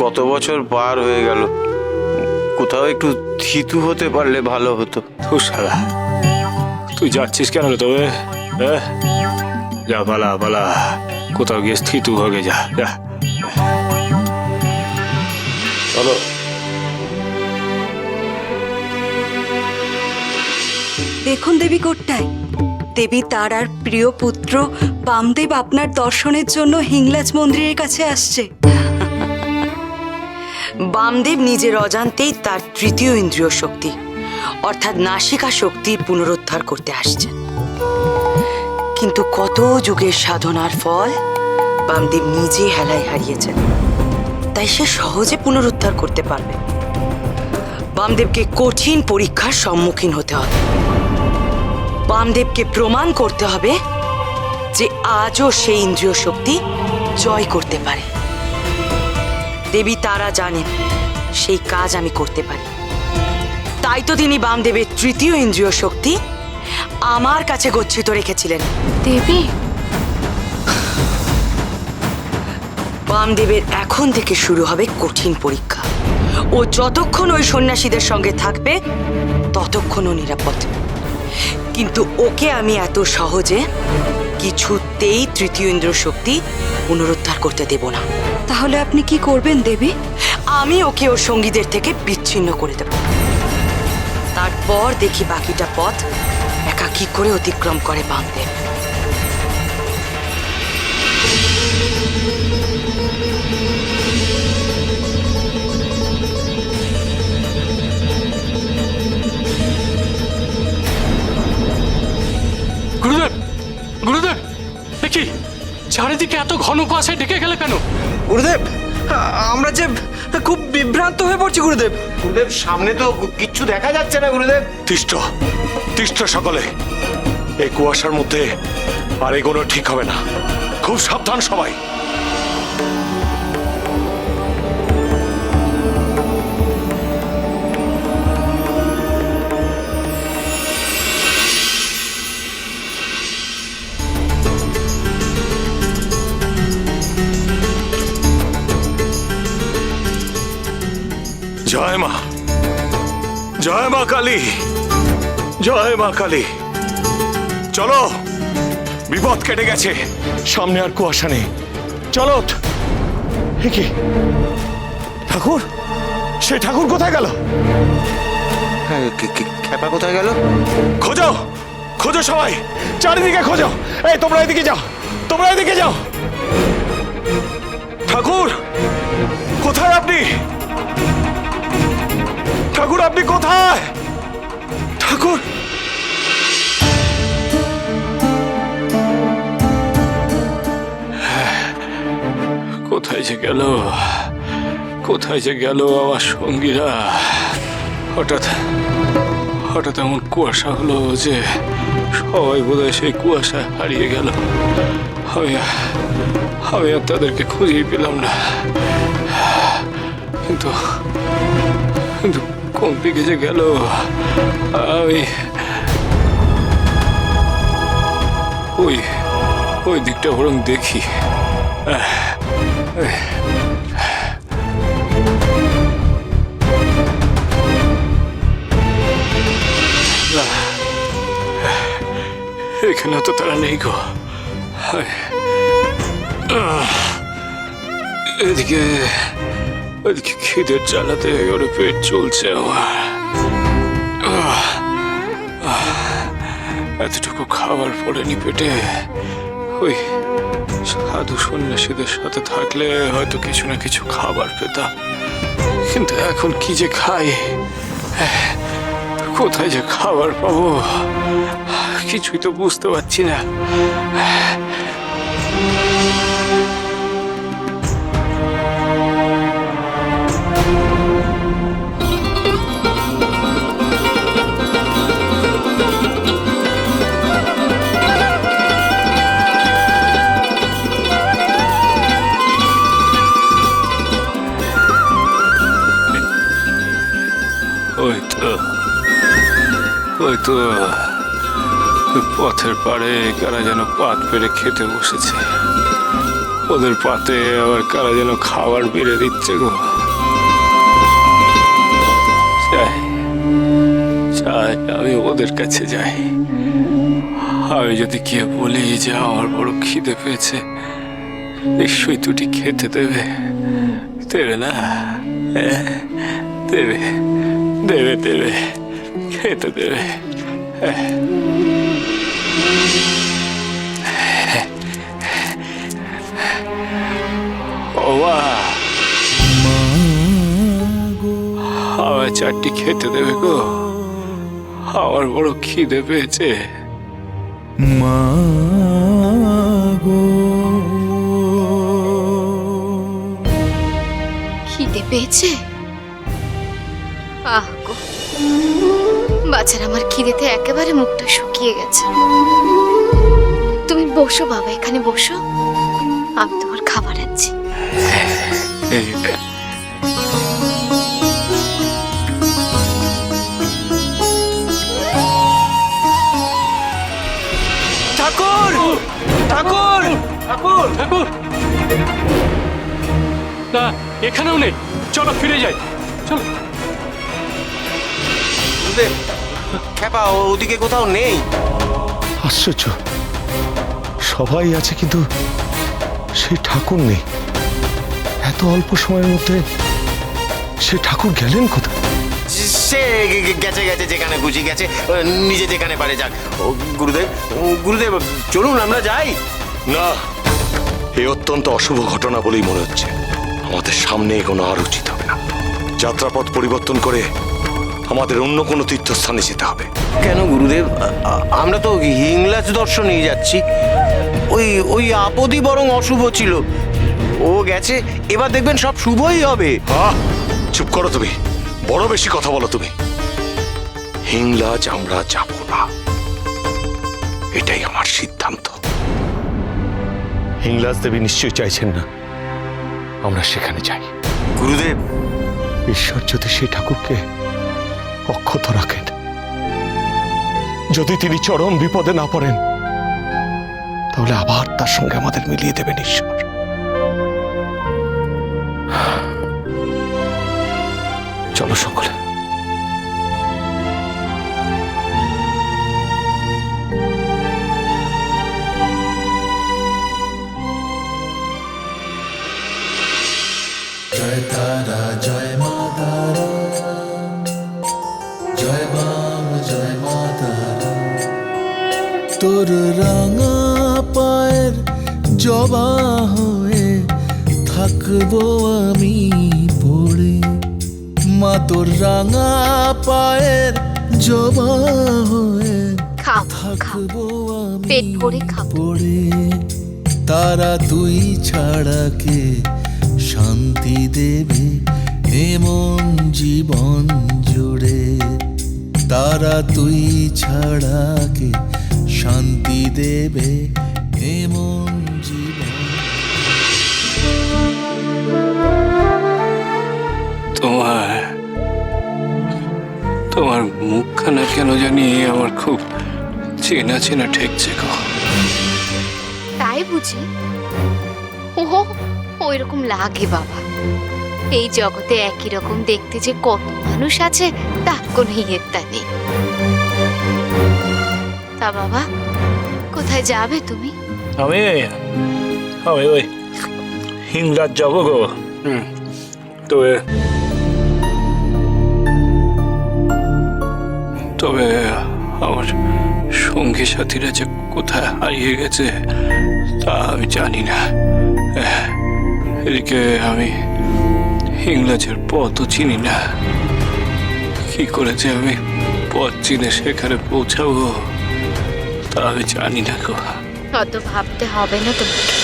কত বছর পার হয়ে গেল, কোথাও একটু থিতু হতে পারলে ভালো হতো। তো শালা, তুই যাচ্ছিস কেন রে তবে? যা পালা পালা, কোথাও গিয়ে স্থিতু হয়ে যা যা। চলো। দেখুন দেবী কোটটাই, দেবী তারার প্রিয় পুত্র বামদেব আপনার দর্শনের জন্য হিংলাজ মন্দিরের কাছে আসছে। বামদেব নিজের অজান্তেই তার তৃতীয় ইন্দ্রিয় শক্তি অর্থাৎ নাসিকা শক্তি পুনরুদ্ধার করতে আসছেন। কিন্তু কত যুগের সাধনার ফল বামদেব নিজে হেলায় হারিয়েছেন, তাই সে সহজে পুনরুদ্ধার করতে পারবে। বামদেবকে কঠিন পরীক্ষার সম্মুখীন হতে হবে। বামদেবকে প্রমাণ করতে হবে যে আজও সেই ইন্দ্রিয় শক্তি জয় করতে পারে। দেবী তারা জানেন সেই কাজ আমি করতে পারি, তাই তো তিনি বামদেবের তৃতীয় ইন্দ্রিয় শক্তি আমার কাছে গচ্ছিত রেখেছিলেন। দেবী, বামদেবের এখন থেকে শুরু হবে কঠিন পরীক্ষা। ও যতক্ষণ ওই সন্ন্যাসীদের সঙ্গে থাকবে ততক্ষণ ও নিরাপদ, কিন্তু ওকে আমি এত সহজে কিছুতেই তৃতীয় ইন্দ্রিয় শক্তি পুনরুদ্ধার করতে দেব না। তাহলে আপনি কি করবেন দেবী? আমি ওকে ওর সঙ্গীদের থেকে বিচ্ছিন্ন করে দেব, তারপর দেখি বাকিটা পথ একা কি করে অতিক্রম করে বামদেব। গুরুদেব, গুরুদেব, কি চারিদিকে এত ঘন কুয়াশায় ঢেকে গেলে কেন? গুরুদেব, আমরা যে খুব বিভ্রান্ত হয়ে পড়ছি গুরুদেব। গুরুদেব, সামনে তো কিচ্ছু দেখা যাচ্ছে না গুরুদেব। তিষ্ঠ তিষ্ঠ সকলে, এই কুয়াশার মধ্যে আর এগোনো ঠিক হবে না। খুব সাবধান সবাই। জয় মা, জয় মা কালী, জয় মা কালী। চলো, বিপদ কেটে গেছে, সামনে আর কুয়াশা নেই। চলো। কি ঠাকুর, সেই ঠাকুর কোথায় গেল? খেপা কোথায় গেল? খোঁজো, খোঁজো সবাই, চারিদিকে খোঁজো। এই তোমরা এদিকে যাও, তোমরা এদিকে যাও। ঠাকুর কোথায় আপনি? ঠাকুর আপনি কোথায়? ঠাকুর, কোথায় যে গেল, কোথায় যে গেল আমার সঙ্গীরা? হঠাৎ হঠাৎ এমন কুয়াশা হলো যে সবাই বোধহয় সেই কুয়াশায় হারিয়ে গেল। আমি আর তাদেরকে খুঁজেই পেলাম না। কিন্তু কিন্তু কোন দিকে যে গেল আমি ওই দিকটা বরং দেখি। এখানে তো তারা নেই গো। এদিকে ওদিকে খিদের জ্বালাতে ওরে পেট চলছে আমার। এতটুকু খাবার পড়েনি পেটে। ওই সাধু সন্ন্যাসীদের সাথে থাকলে হয়তো কিছু না কিছু খাবার পেতাম, কিন্তু এখন কি যে খাই, কোথায় যে খাবার পাবো কিছুই তো বুঝতে পারছি না। ওই তো পথের পাড়ে কারা যেন পাত পেরে খেতে বসেছে। ওদের পাতে আবার কারা যেন খাবার বেড়ে দিচ্ছে গো। যাই যাই, আমি ওদের কাছে যাই। আমি যদি কে বলি যে আমার বড় খিদে পেয়েছে, নিশ্চয়ই দুটি খেতে দেবে। দেবে না? দেবে দেবে দেবে, খেতে দেবে। ও মা, আমার চারটি খেতে দেবে গো, আমার বড় খিদে পেয়েছে। খিদে পেয়েছে? আহ গো, বাচ্চারা আমার খিদেতে একেবারে মুখটা শুকিয়ে গেছে। তুমি বসো বাবা, এখানে বসো, আমি তোমার খাবার আনছি। ঠাকুর ঠাকুর ঠাকুর ঠাকুর না, এখানেও নেই। চলো ফিরে যাই, চলো। গুরুদেব, খেপা ওদিকে কোথাও নেই। আশ্চর্য, সবাই আছে কিন্তু সেই ঠাকুর নেই। এত অল্প সময়ের মধ্যে সে ঠাকুর গেলেন কোথায়? সে গেছে গেছে, যেখানে খুশি গেছে, নিজে যেখানে পারে যাক। গুরুদেব, গুরুদেব চলুন আমরা যাই। না, এ অত্যন্ত অশুভ ঘটনা বলেই মনে হচ্ছে। আমাদের সামনে এগোনো আর উচিত হবে না। যাত্রাপথ পরিবর্তন করে আমাদের অন্য কোনো তীর্থস্থানে যেতে হবে। কেন গুরুদেব? আমরা তো হিংলাজ দর্শনেই যাচ্ছি। ওই ওই আপদই বরং অশুভ ছিল। ও গেছে, এবার দেখবেন সব শুভই হবে। চুপ করো তুমি, বড় বেশি কথা বলো তুমি। হিংলাজ আমরা যাব না, এটাই আমার সিদ্ধান্ত। হিংলাজ দেবী নিশ্চয়ই চাইছেন না আমরা সেখানে যাই। গুরুদেব, ঈশ্বর যদি সেই ঠাকুরকে অক্ষত রাখেন, যদি তিনি চরম বিপদে না পড়েন, তাহলে আবার তার সঙ্গে আমাদের মিলিয়ে দেবেন ঈশ্বর। চলো সকলে। জয় তারা জয় মা তারা, জয় বাম জয় মা তারা। তোর রাঙা পায়ের জবা হয়ে থাকবো আমি পড়ে, মা তোর রাঙা পায়ের জবা হয়ে খাও খাও, থাকবো আমি পেট ভরে খাও। পড়ে। তারা তুই ছাড়া কে শান্তি দেবে এমন জীবন জুড়ে? তারা তুই ছাড়া কে শান্তি দেবে এমন জীবন? তোমার তোমার মুখখানা কেন জানি আমার খুব চেনা চেনা ঠেকছে গো। তাই বুঝি? ওহো, ওই রকম লাগে বাবা। এই জগতে একই রকম দেখতে যে কত মানুষ আছে তার কোনো ইয়েটা নেই। তা বাবা, কোথায় যাবে তুমি? আমি আমি ওই হিংলাজ যাব গো। তবে তবে আমার সঙ্গী সাথীরা যে কোথায় হারিয়ে গেছে তা আমি জানি না। এদিকে আমি ইংরেজের পথও চিনি না। কি করে যে আমি পথ চিনে সেখানে পৌঁছাবো তা আমি জানি না গো। অত ভাবতে হবে না তোমাকে।